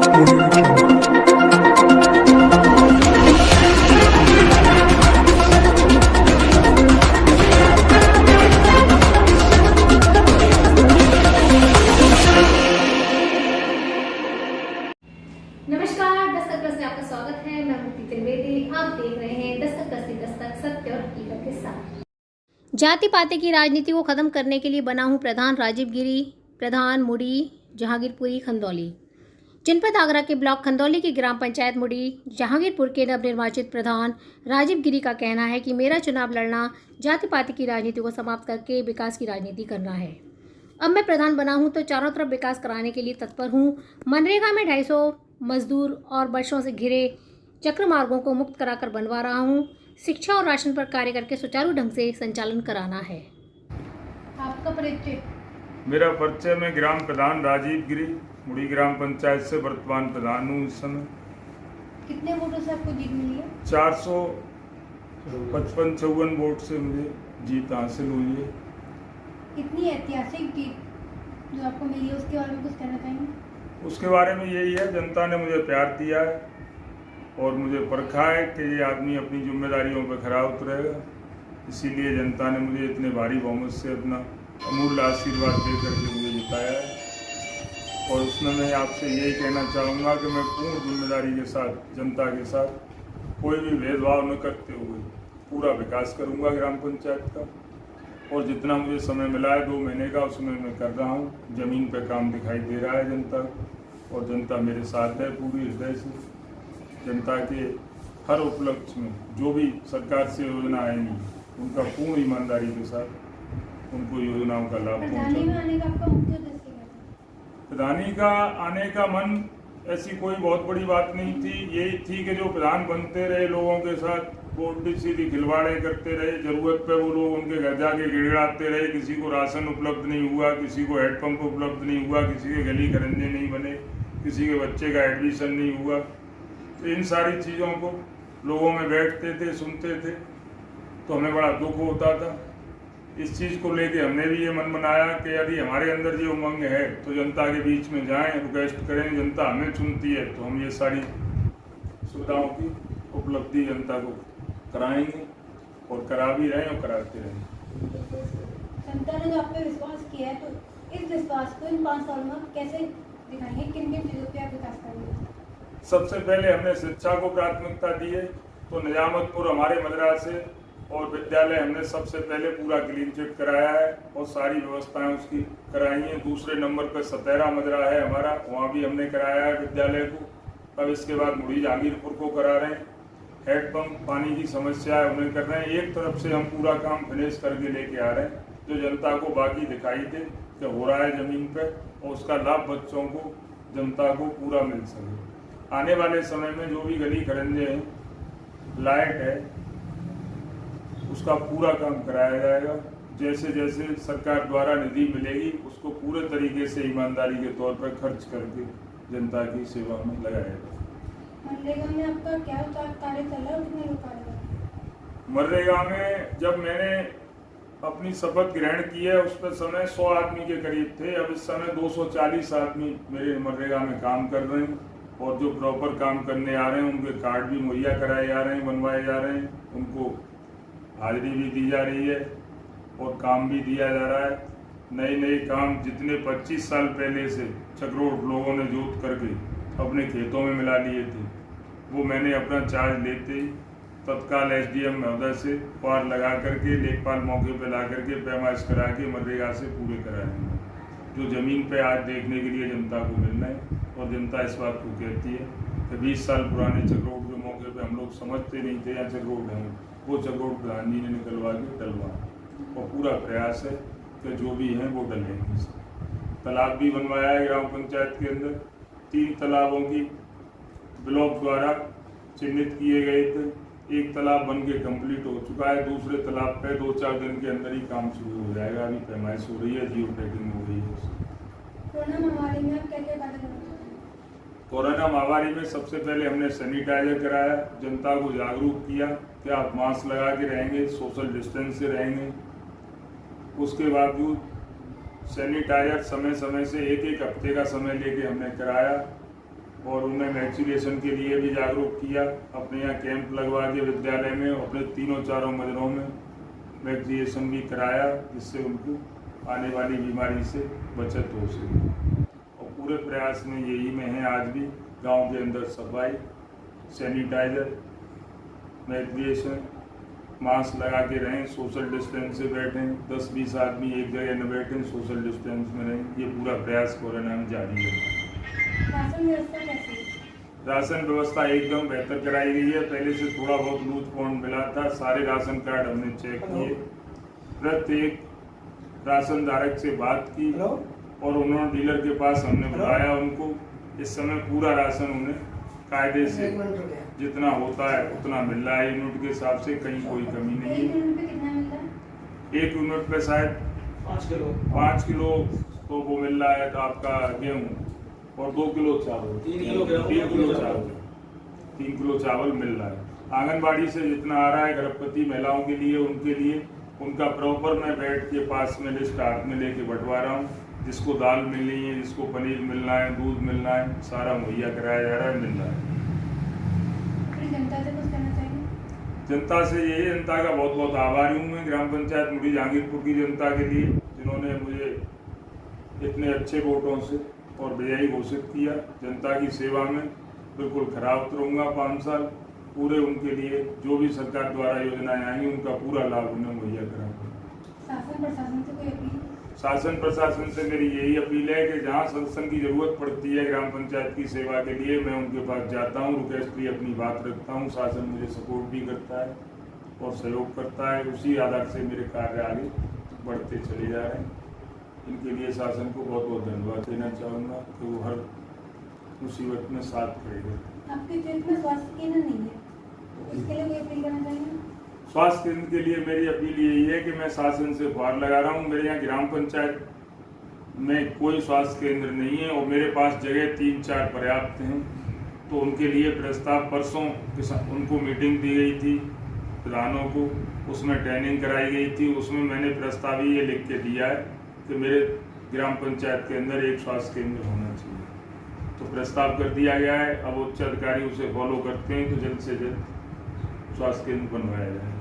नमस्कार, दस्तक प्लस में आपका स्वागत है। मैं मुक्ति त्रिवेदी। आप देख रहे हैं दस्तक प्लस की दस्तक, सत्य और हकीकत के साथ। जाति पाति की राजनीति को खत्म करने के लिए बना हूं प्रधान राजीव गिरी, प्रधान मुड़ी जहांगीरपुरी खंदौली। जनपद आगरा के ब्लॉक खंदौली की ग्राम पंचायत मुड़ी जहांगीरपुर के नवनिर्वाचित प्रधान राजीव गिरी का कहना है कि मेरा चुनाव लड़ना जाति पाति की राजनीति को समाप्त करके विकास की राजनीति करना है। अब मैं प्रधान बना हूं तो चारों तरफ विकास कराने के लिए तत्पर हूं। मनरेगा में 250 मजदूर और वर्षों से घिरे चक्र मार्गों को मुक्त कराकर बनवा रहा हूं। शिक्षा और राशन पर कार्य करके सुचारू ढंग से संचालन कराना है। आपका परिचय? मेरा परिचय में ग्राम प्रधान राजीव गिरी, मुड़ी ग्राम पंचायत से वर्तमान प्रधान हूँ इस समय। कितने वोटों से आपको जीत मिली है? 455-54 वोट से मुझे जीत हासिल हुई है। इतनी ऐतिहासिक जीत जो आपको मिली है उसके बारे में कुछ कहना चाहेंगे? उसके बारे में यही है, जनता ने मुझे प्यार दिया है और मुझे परखा है कि ये आदमी अपनी जिम्मेदारियों पर खरा उतरेगा। इसीलिए जनता ने मुझे इतने भारी बहुमत से अपना अमूल्य आशीर्वाद दे करके मुझे जिताया है। और उसमें मैं आपसे यही कहना चाहूँगा कि मैं पूर्ण जिम्मेदारी के साथ जनता के साथ कोई भी भेदभाव न करते हुए पूरा विकास करूँगा ग्राम पंचायत का। और जितना मुझे समय मिला है 2 महीने का, उसमें मैं कर रहा हूँ। ज़मीन पे काम दिखाई दे रहा है जनता को, और जनता मेरे साथ है पूरी हृदय से। जनता के हर उपलक्ष्य में जो भी सरकार से योजना आएंगी उनका पूर्ण ईमानदारी के साथ उनको योजनाओं का लाभ पहुँचाऊंगा। प्रधानी का आने का मन ऐसी कोई बहुत बड़ी बात नहीं थी। यही थी कि जो प्रधान बनते रहे लोगों के साथ वो उल्टी सीधी खिलवाड़े करते रहे। जरूरत पे वो लोग उनके घर जाके गिड़गिड़ाते रहे। किसी को राशन उपलब्ध नहीं हुआ, किसी को हेडपम्प उपलब्ध नहीं हुआ, किसी के गली खरंजे नहीं बने, किसी के बच्चे का एडमिशन नहीं हुआ। तो इन सारी चीज़ों को लोगों में बैठते थे, सुनते थे, तो हमें बड़ा दुख होता था। इस चीज़ को लेके हमने भी ये मन बनाया कि यदि हमारे अंदर ये उमंग है तो जनता के बीच में जाएं, रिक्वेस्ट करें। जनता हमें चुनती है तो हम ये सारी सुविधाओं की उपलब्धि जनता को कराएंगे और करा भी रहे और कराते रहेंगे। जनता ने जो आप पे विश्वास किया है तो इस विश्वास को इन 5 साल में कैसे दिखाएंगे? किन किन चीज़ों पे आप विकास करेंगे? सबसे पहले हमने शिक्षा को प्राथमिकता दी है, तो निजामतपुर हमारे मदरसे और विद्यालय हमने सबसे पहले पूरा क्लीन चिट कराया है और सारी व्यवस्थाएं उसकी कराई हैं। दूसरे नंबर पर सतेरा मदरा है हमारा, वहाँ भी हमने कराया है विद्यालय को। अब इसके बाद मुड़ी जहांगीरपुर को करा रहे हैं। हैंडपम्प पानी की समस्या है उन्हें कर रहे हैं। एक तरफ से हम पूरा काम फिनिश करके लेके आ रहे हैं जो जनता को बाकी दिखाई दे कि हो रहा है ज़मीन पर, और उसका लाभ बच्चों को, जनता को पूरा मिल सके। आने वाले समय में जो भी गली खरंजे हैं, लाइट है, उसका पूरा काम कराया जाएगा। जैसे जैसे सरकार द्वारा निधि मिलेगी उसको पूरे तरीके से ईमानदारी के तौर पर खर्च करके जनता की सेवा में लगाया जाएगा। मनरेगा में आपका क्या कार्य चल रहा है? उसमें लोग कार्य? मनरेगा में जब मैंने अपनी शपथ ग्रहण की है उस पर समय 100 आदमी के करीब थे। अब इस समय 240 आदमी मेरे मनरेगा में काम कर रहे हैं, और जो प्रॉपर काम करने आ रहे हैं उनके कार्ड भी मुहैया कराए जा रहे हैं, बनवाए जा रहे हैं। उनको हाजिरी भी दी जा रही है और काम भी दिया जा रहा है। नए नए काम जितने 25 साल पहले से चक्रोट लोगों ने जोत करके अपने खेतों में मिला लिए थे, वो मैंने अपना चार्ज लेते ही तत्काल SDM महोदय से पार लगा करके, लेखपाल मौके पर ला करके पैमाइश करा के मनरेगा से पूरे कराएंगे। जो ज़मीन पे आज देखने के लिए जनता को मिलना है, और जनता इस बात को कहती है कि 20 साल पुराने चक्रोट जो मौके पे हम लोग समझते नहीं थे या चक्रोट हैं, वो चक्रोट प्रधान जी ने निकलवा के डलवा, और पूरा प्रयास है कि जो भी हैं वो डलेंगे। तालाब भी बनवाया है ग्राम पंचायत के अंदर। 3 तालाबों की ब्लॉक द्वारा चिन्हित किए गए थे। एक तालाब बन के कम्प्लीट हो चुका है। दूसरे तालाब पे 2-4 दिन के अंदर ही काम शुरू हो जाएगा। अभी पैमाइश हो रही है, जियो टैगिंग हो रही है। कोरोना महामारी में आप क्या क्या कार्य कर रहे हैं? कोरोना महामारी में सबसे पहले हमने सैनिटाइजर कराया, जनता को जागरूक किया कि आप मास्क लगा के रहेंगे, सोशल डिस्टेंस से रहेंगे। उसके बावजूद सैनिटाइजर समय समय से 1-1 हफ्ते का समय लेके हमने कराया। और उन्हें वैक्सीनेशन के लिए भी जागरूक किया। अपने यहाँ कैंप लगवा के विद्यालय में अपने तीनों चारों मजरों में वैक्सीनेशन भी कराया, जिससे उनको आने वाली बीमारी से बचत हो सके। और पूरे प्रयास में यही में है आज भी गांव के अंदर सफाई, सैनिटाइजर, वैक्सीनेशन, मास्क लगा के रहें, सोशल डिस्टेंस से बैठें, 10-20 आदमी एक जगह न बैठें, सोशल डिस्टेंस में रहें। ये पूरा प्रयास कोरोना में जारी है। राशन व्यवस्था कैसी है? राशन व्यवस्था एकदम बेहतर कराई गई है। पहले से थोड़ा बहुत लूज पॉइंट मिला था। सारे राशन कार्ड हमने चेक किए, प्रत्येक राशन धारक से बात की और उन्होंने डीलर के पास हमने बुलाया उनको। इस समय पूरा राशन उन्हें कायदे से जितना होता है उतना मिल रहा है। यूनिट के हिसाब से कहीं कोई कमी नहीं एक है। यूनिट पे कितना मिलता है? एक यूनिट पे शायद 5 किलो तो वो मिल रहा है आपका गेहूँ, और 2 किलो चावल, 3 किलो चावल मिल रहा है। आंगनबाड़ी से जितना आ रहा है गर्भवती महिलाओं के लिए, उनके लिए उनका प्रॉपर मैं बेड के पास में लिस्ट हाथ में लेके बंटवा रहा हूँ। जिसको दाल मिलनी है, जिसको पनीर मिलना है, दूध मिलना है, सारा मुहैया कराया जा रहा है, मिल रहा है। अपनी जनता से कुछ कहना चाहिए? जनता से यही, जनता का बहुत बहुत आभारी हूँ मैं ग्राम पंचायत मुड़ी जहांगीरपुर की जनता के लिए, जिन्होंने मुझे इतने अच्छे वोटों से और विजयी घोषित किया। जनता की सेवा में बिल्कुल खरा उतरूंगा 5 साल पूरे। उनके लिए जो भी सरकार द्वारा योजनाएं आएंगी उनका पूरा लाभ उन्हें मुहैया कराऊंगा। शासन प्रशासन से कोई अपील? शासन प्रशासन से मेरी यही अपील है कि जहां शासन की जरूरत पड़ती है ग्राम पंचायत की सेवा के लिए, मैं उनके पास जाता हूं, रिक्वेस्ट की अपनी बात रखता हूं। शासन मुझे सपोर्ट भी करता है और सहयोग करता है। उसी आधार से मेरे कार्य आगे बढ़ते चले जा रहे हैं। इनके लिए शासन को बहुत बहुत धन्यवाद देना चाहूँगा कि वो हर मुसीबत में साथ खड़े रहते। आपके क्षेत्र में स्वास्थ्य केंद्र नहीं है, इसके लिए कोई अपील करना चाहिए? स्वास्थ्य केंद्र के लिए मेरी अपील यही है कि मैं शासन से गुहार लगा रहा हूँ। मेरे यहाँ ग्राम पंचायत में कोई स्वास्थ्य केंद्र नहीं है और मेरे पास जगह 3-4 पर्याप्त हैं। तो उनके लिए प्रस्ताव परसों उनको मीटिंग दी गई थी प्रधानों को, उसमें ट्रेनिंग कराई गई थी। उसमें मैंने प्रस्ताव ये लिख के दिया है कि मेरे ग्राम पंचायत के अंदर एक स्वास्थ्य केंद्र होना चाहिए। तो प्रस्ताव कर दिया गया है। अब उच्च अधिकारी उसे फॉलो करते हैं तो जल्द से जल्द स्वास्थ्य केंद्र बनवाया जाए।